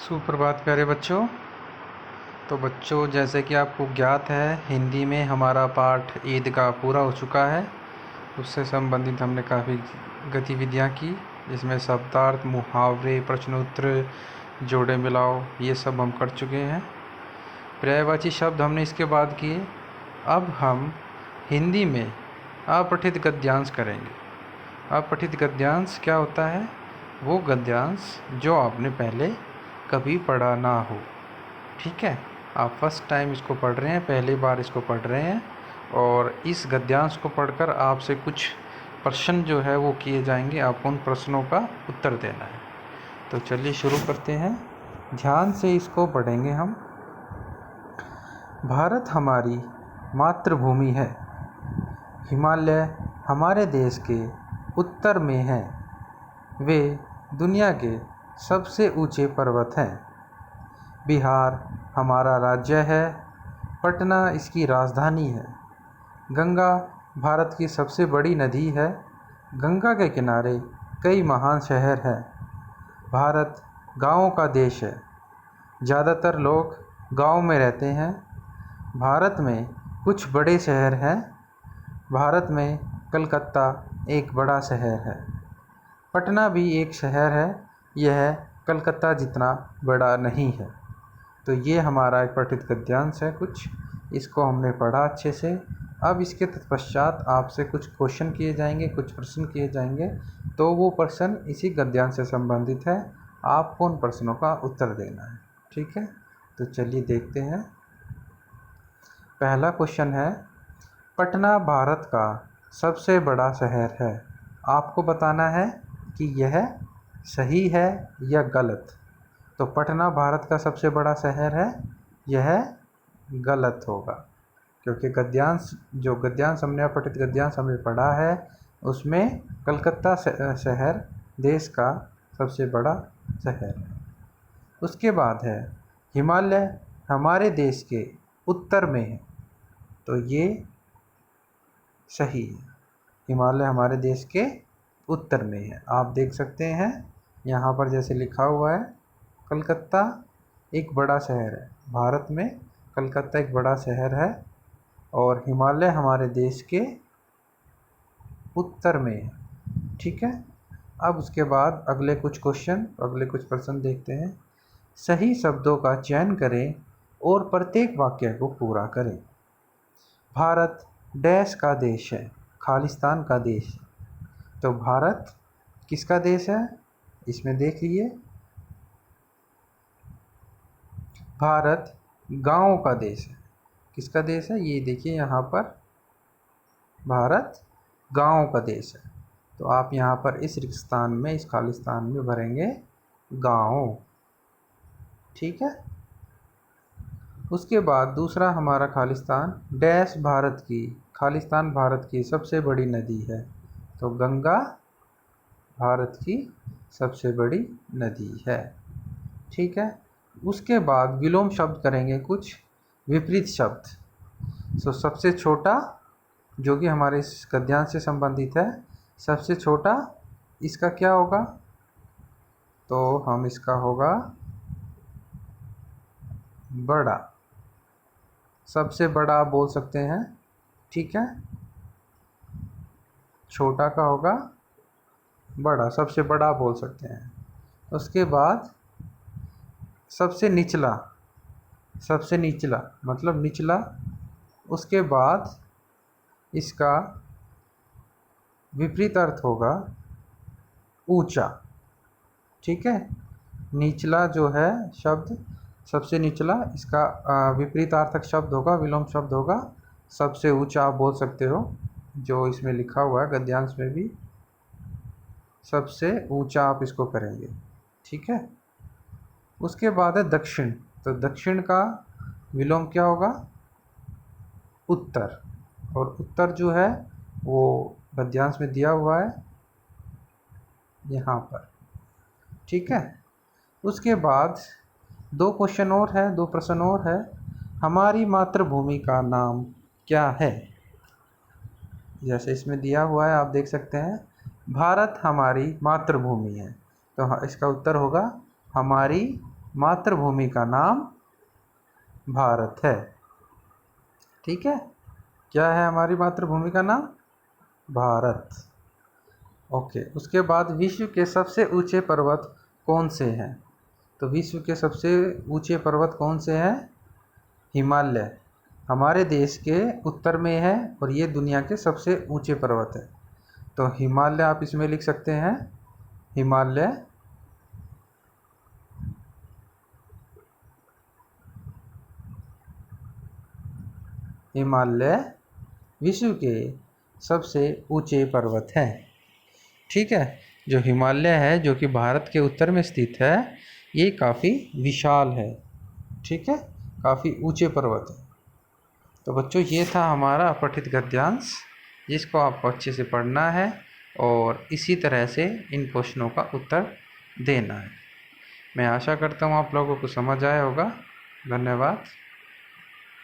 सुप्रभात प्यारे बच्चों। तो बच्चों, जैसे कि आपको ज्ञात है, हिंदी में हमारा पाठ ईद का पूरा हो चुका है। उससे संबंधित हमने काफ़ी गतिविधियां की, जिसमें शब्दार्थ, मुहावरे, प्रश्नोत्तर, जोड़े मिलाओ, ये सब हम कर चुके हैं। पर्यायवाची शब्द हमने इसके बाद किए। अब हम हिंदी में अपठित गद्यांश करेंगे। अपठित गद्यांश क्या होता है? वो गद्यांश जो आपने पहले कभी पढ़ा ना हो। ठीक है, आप फर्स्ट टाइम इसको पढ़ रहे हैं, पहली बार इसको पढ़ रहे हैं, और इस गद्यांश को पढ़कर आपसे कुछ प्रश्न जो है वो किए जाएंगे। आपको उन प्रश्नों का उत्तर देना है। तो चलिए शुरू करते हैं। ध्यान से इसको पढ़ेंगे हम। भारत हमारी मातृभूमि है। हिमालय हमारे देश के उत्तर में है। वे दुनिया के सबसे ऊंचे पर्वत हैं। बिहार हमारा राज्य है। पटना इसकी राजधानी है। गंगा भारत की सबसे बड़ी नदी है। गंगा के किनारे कई महान शहर हैं। भारत गांवों का देश है। ज़्यादातर लोग गांव में रहते हैं। भारत में कुछ बड़े शहर हैं। भारत में कलकत्ता एक बड़ा शहर है। पटना भी एक शहर है। यह कलकत्ता जितना बड़ा नहीं है। तो ये हमारा एक पठित गद्यांश है। कुछ इसको हमने पढ़ा अच्छे से। अब इसके तत्पश्चात आपसे कुछ क्वेश्चन किए जाएंगे, कुछ प्रश्न किए जाएंगे। तो वो प्रश्न इसी गद्यांश से संबंधित है। आपको उन प्रश्नों का उत्तर देना है। ठीक है, तो चलिए देखते हैं। पहला क्वेश्चन है, पटना भारत का सबसे बड़ा शहर है। आपको बताना है कि यह सही है या गलत। तो पटना भारत का सबसे बड़ा शहर है, यह गलत होगा, क्योंकि गद्यांश हमने अपठित गद्यांश हमने पढ़ा है, उसमें कलकत्ता शहर देश का सबसे बड़ा शहर है। उसके बाद है, हिमालय हमारे देश के उत्तर में है। तो ये सही है, हिमालय हमारे देश के उत्तर में है। आप देख सकते हैं यहाँ पर जैसे लिखा हुआ है, कलकत्ता एक बड़ा शहर है। भारत में कलकत्ता एक बड़ा शहर है और हिमालय हमारे देश के उत्तर में है। ठीक है, अब उसके बाद अगले कुछ प्रश्न देखते हैं। सही शब्दों का चयन करें और प्रत्येक वाक्य को पूरा करें। भारत डैश का देश है, खालिस्तान का देश। तो भारत किसका देश है? इसमें देख लीजिए, भारत गांवों का देश है। किसका देश है? ये देखिए यहाँ पर, भारत गांवों का देश है। तो आप यहाँ पर इस रिक्तस्थान में, इस खालिस्तान में भरेंगे गांव। ठीक है, उसके बाद दूसरा हमारा खालिस्तान डैश खालिस्तान भारत की सबसे बड़ी नदी है। तो गंगा भारत की सबसे बड़ी नदी है। ठीक है, उसके बाद विलोम शब्द करेंगे, कुछ विपरीत शब्द। तो सबसे छोटा, जो कि हमारे इस गद्यांश से संबंधित है, सबसे छोटा इसका क्या होगा? तो हम इसका होगा बड़ा। सबसे बड़ा आप बोल सकते हैं। ठीक है, छोटा का होगा बड़ा, सबसे बड़ा बोल सकते हैं। उसके बाद सबसे निचला मतलब निचला। उसके बाद इसका विपरीत अर्थ होगा ऊंचा। ठीक है, निचला जो है शब्द, सबसे निचला, इसका विपरीतार्थक शब्द होगा, विलोम शब्द होगा सबसे ऊंचा। आप बोल सकते हो, जो इसमें लिखा हुआ है गद्यांश में भी, सबसे ऊंचा आप इसको करेंगे। ठीक है, उसके बाद है दक्षिण। तो दक्षिण का विलोम क्या होगा? उत्तर। और उत्तर जो है वो गद्यांश में दिया हुआ है यहाँ पर। ठीक है, उसके बाद दो प्रश्न और है। हमारी मातृभूमि का नाम क्या है? जैसे इसमें दिया हुआ है, आप देख सकते हैं, भारत हमारी मातृभूमि है। तो इसका उत्तर होगा हमारी मातृभूमि का नाम भारत है। ठीक है, क्या है हमारी मातृभूमि का नाम? भारत। ओके, उसके बाद विश्व के सबसे ऊंचे पर्वत कौन से हैं? तो विश्व के सबसे ऊंचे पर्वत कौन से हैं? हिमालय हमारे देश के उत्तर में है और ये दुनिया के सबसे ऊंचे पर्वत है। तो हिमालय आप इसमें लिख सकते हैं, हिमालय हिमालय विश्व के सबसे ऊंचे पर्वत हैं। ठीक है, जो हिमालय है जो कि भारत के उत्तर में स्थित है, ये काफ़ी विशाल है। ठीक है, काफ़ी ऊंचे पर्वत है। तो बच्चों, ये था हमारा पठित गद्यांश, जिसको आपको अच्छे से पढ़ना है और इसी तरह से इन क्वेश्चनों का उत्तर देना है। मैं आशा करता हूँ आप लोगों को समझ आया होगा। धन्यवाद।